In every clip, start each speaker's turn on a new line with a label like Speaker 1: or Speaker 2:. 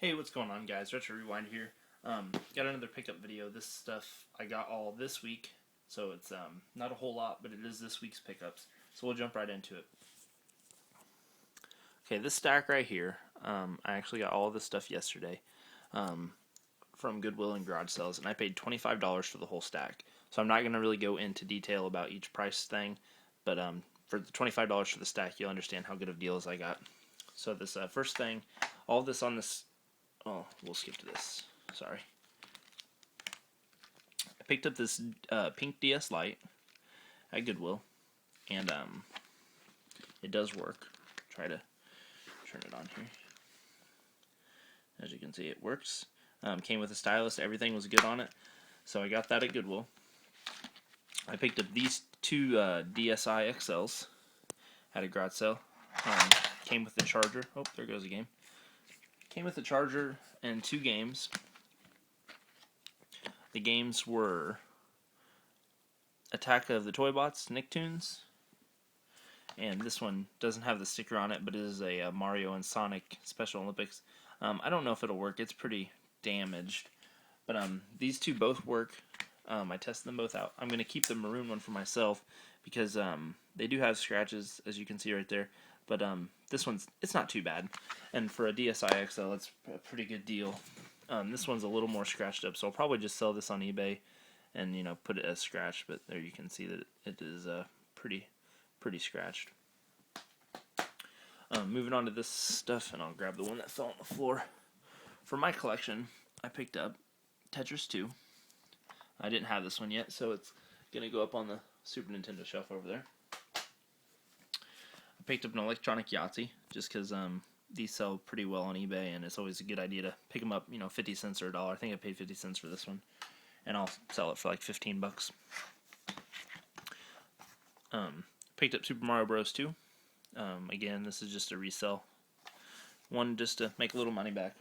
Speaker 1: Hey, what's going on, guys? Retro Rewind here. Got another pickup video. This stuff I got all this week, so it's not a whole lot, but it is this week's pickups. So we'll jump right into it. Okay, this stack right here, I actually got all of this stuff yesterday from Goodwill and garage sales, and I paid $25 for the whole stack. So I'm not going to really go into detail about each price thing, but for the $25 for the stack, you'll understand how good of deals I got. So this first thing, all of this on this. Oh, we'll skip to this. Sorry. I picked up this pink DS Lite at Goodwill, and it does work. Try to turn it on here. As you can see, it works. Came with a stylus. Everything was good on it. So I got that at Goodwill. I picked up these two DSi XLs at a garage sale. Came with the charger. Oh, there goes the game. Came with a charger and two games. The games were Attack of the Toy Bots, Nicktoons, and this one doesn't have the sticker on it, but it is a Mario and Sonic Special Olympics. I don't know if it'll work. It's pretty damaged, but these two both work. I tested them both out. I'm going to keep the maroon one for myself because they do have scratches, as you can see right there. But this it's not too bad. And for a DSi XL, it's a pretty good deal. This one's a little more scratched up, so I'll probably just sell this on eBay and put it as scratched. But there you can see that it is pretty scratched. Moving on to this stuff, and I'll grab the one that fell on the floor. For my collection, I picked up Tetris 2. I didn't have this one yet, so it's going to go up on the Super Nintendo shelf over there. I picked up an electronic Yahtzee just because these sell pretty well on eBay, and it's always a good idea to pick them up, 50 cents or $1. I think I paid 50 cents for this one, and I'll sell it for like 15 bucks. Picked up Super Mario Bros. 2. Again, this is just a resell. One just to make a little money back.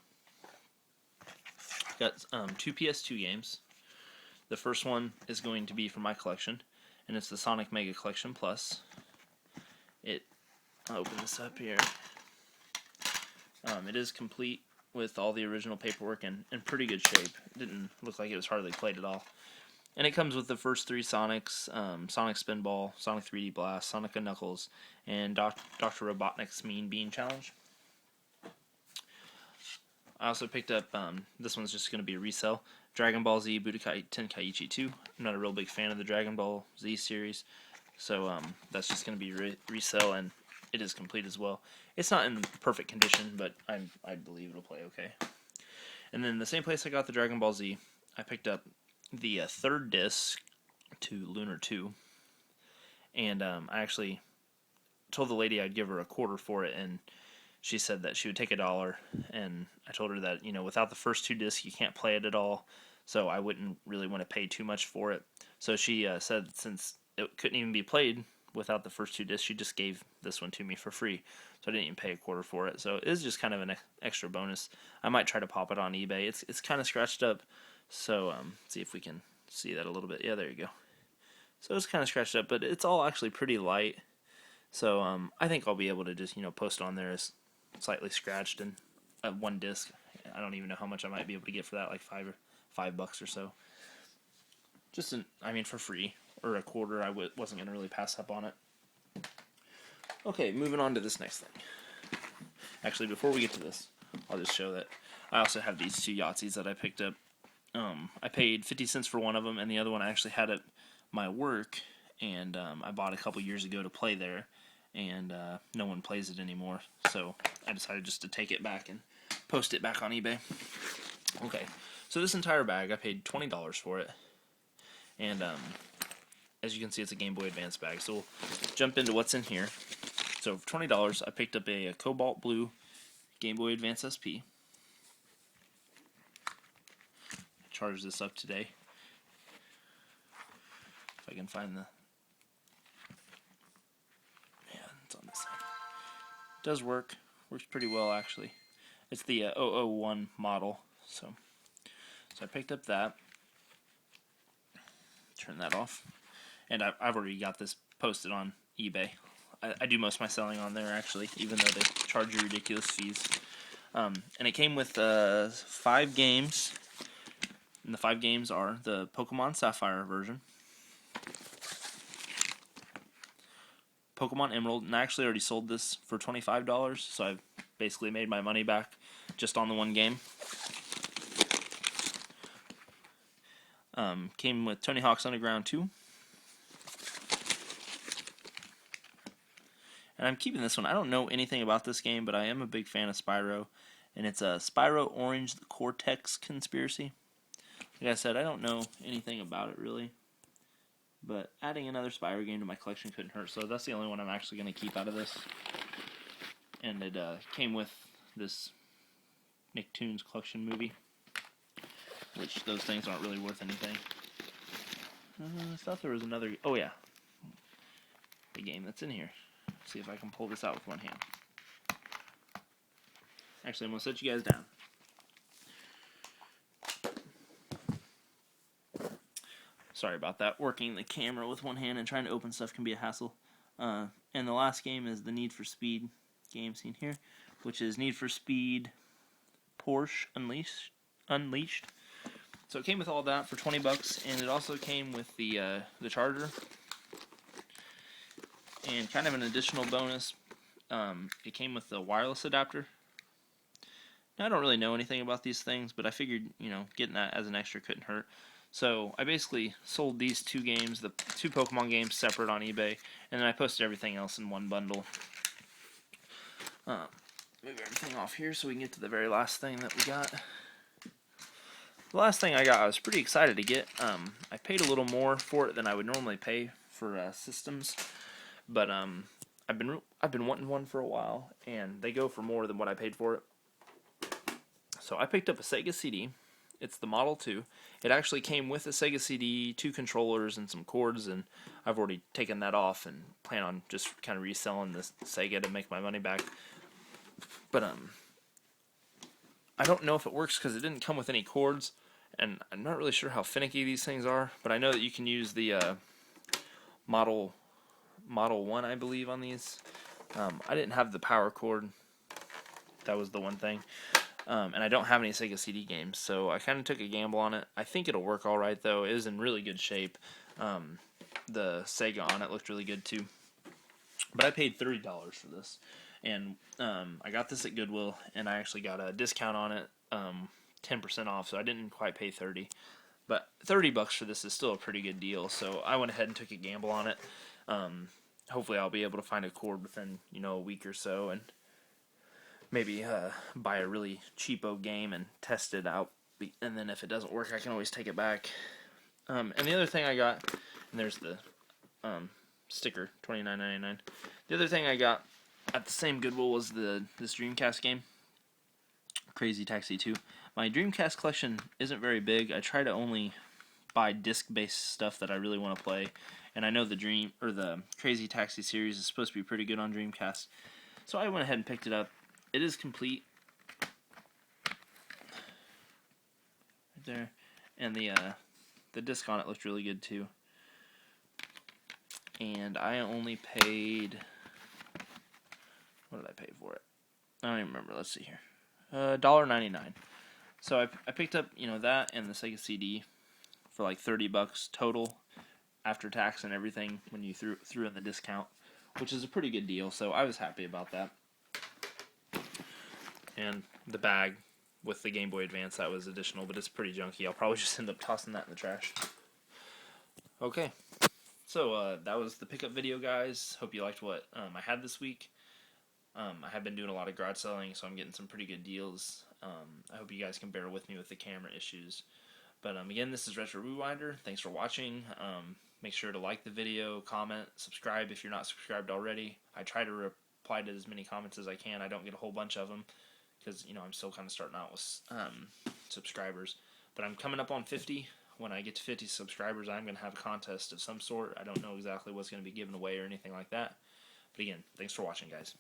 Speaker 1: Got two PS2 games. The first one is going to be for my collection, and it's the Sonic Mega Collection Plus. I'll open this up here. It is complete with all the original paperwork and in pretty good shape. It didn't look like it was hardly played at all. And it comes with the first three Sonics, Sonic Spinball, Sonic 3D Blast, Sonic & Knuckles, and Dr. Robotnik's Mean Bean Challenge. I also picked up, this one's just going to be a resell, Dragon Ball Z Budokai Tenkaichi 2. I'm not a real big fan of the Dragon Ball Z series, so that's just going to be resell, and it is complete as well. It's not in perfect condition, but I believe it'll play okay. And then the same place I got the Dragon Ball Z, I picked up the third disc to Lunar 2, and I actually told the lady I'd give her $0.25 for it, and she said that she would take $1, and I told her that, without the first two discs, you can't play it at all, so I wouldn't really want to pay too much for it. So she said since it couldn't even be played without the first two discs, she just gave this one to me for free, so I didn't even pay $0.25 for it. So it is just kind of an extra bonus. I might try to pop it on eBay. It's kind of scratched up, so see if we can see that a little bit. Yeah, there you go. So it's kind of scratched up, but it's all actually pretty light. So I think I'll be able to just post on there as slightly scratched and one disc. I don't even know how much I might be able to get for that, like $5 or so. Just for free, or $0.25. I wasn't gonna really pass up on it. Okay, moving on to this next thing. Actually, before we get to this, I'll just show that I also have these two Yahtzees that I picked up. I paid 50 cents for one of them, and the other one I actually had at my work, and I bought a couple years ago to play there, and no one plays it anymore, so I decided just to take it back and post it back on eBay. Okay, so this entire bag, I paid $20 for it, and as you can see, it's a Game Boy Advance bag, so we'll jump into what's in here. So for $20, I picked up a Cobalt Blue Game Boy Advance SP. I charged this up today. If I can find the... Yeah, it's on this side. It does work. Works pretty well, actually. It's the 001 model, so I picked up that. Turn that off. And I've already got this posted on eBay. I do most of my selling on there, actually, even though they charge you ridiculous fees. And it came with 5 games, and the 5 games are the Pokemon Sapphire version, Pokemon Emerald, and I actually already sold this for $25, so I've basically made my money back just on the one game. Came with Tony Hawk's Underground 2. And I'm keeping this one. I don't know anything about this game, but I am a big fan of Spyro. And it's a Spyro Orange the Cortex Conspiracy. Like I said, I don't know anything about it really. But adding another Spyro game to my collection couldn't hurt. So that's the only one I'm actually going to keep out of this. And it came with this Nicktoons collection movie, which those things aren't really worth anything. I thought there was another... Oh yeah, the game that's in here. Let's see if I can pull this out with one hand. Actually, I'm going to set you guys down. Sorry about that. Working the camera with one hand and trying to open stuff can be a hassle. And the last game is the Need for Speed game seen here, which is Need for Speed Porsche Unleashed. So it came with all that for $20, and it also came with the charger. And kind of an additional bonus, it came with the wireless adapter. Now, I don't really know anything about these things, but I figured, getting that as an extra couldn't hurt. So I basically sold these 2 games, the 2 Pokemon games, separate on eBay, and then I posted everything else in one bundle. Move everything off here so we can get to the very last thing that we got. The last thing I got, I was pretty excited to get. I paid a little more for it than I would normally pay for systems, but I've been wanting one for a while, and they go for more than what I paid for it. So I picked up a Sega CD. It's the Model 2. It actually came with a Sega CD, 2 controllers, and some cords, and I've already taken that off and plan on just kind of reselling this Sega to make my money back. But I don't know if it works because it didn't come with any cords, and I'm not really sure how finicky these things are, but I know that you can use the Model 1, I believe, on these. I didn't have the power cord. That was the one thing. And I don't have any Sega CD games, so I kind of took a gamble on it. I think it'll work alright, though. It is in really good shape. The Sega on it looked really good, too. But I paid $30 for this. And I got this at Goodwill, and I actually got a discount on it, 10% off, so I didn't quite pay $30. But $30 for this is still a pretty good deal, so I went ahead and took a gamble on it. Hopefully I'll be able to find a cord within, a week or so, and maybe buy a really cheapo game and test it out, and then if it doesn't work, I can always take it back. And the other thing I got, and there's the sticker, $29.99. The other thing I got at the same Goodwill was this Dreamcast game, Crazy Taxi 2. My Dreamcast collection isn't very big. I try to only buy disc-based stuff that I really want to play, and I know the Crazy Taxi series is supposed to be pretty good on Dreamcast, so I went ahead and picked it up. It is complete. Right there. And the disc on it looked really good too. And I only paid... What did I pay for it? I don't even remember. Let's see here. $1.99. So I picked up, that and the Sega CD for like $30 total after tax and everything when you threw in the discount, which is a pretty good deal. So I was happy about that. And the bag with the Game Boy Advance, that was additional, but it's pretty junky. I'll probably just end up tossing that in the trash. Okay, so that was the pickup video, guys. Hope you liked what I had this week. I have been doing a lot of garage selling, so I'm getting some pretty good deals. I hope you guys can bear with me with the camera issues. But again, this is Retro Rewinder. Thanks for watching. Make sure to like the video, comment, subscribe if you're not subscribed already. I try to reply to as many comments as I can. I don't get a whole bunch of them, because I'm still kind of starting out with subscribers, but I'm coming up on 50. When I get to 50 subscribers, I'm going to have a contest of some sort. I don't know exactly what's going to be given away or anything like that, but again, thanks for watching, guys.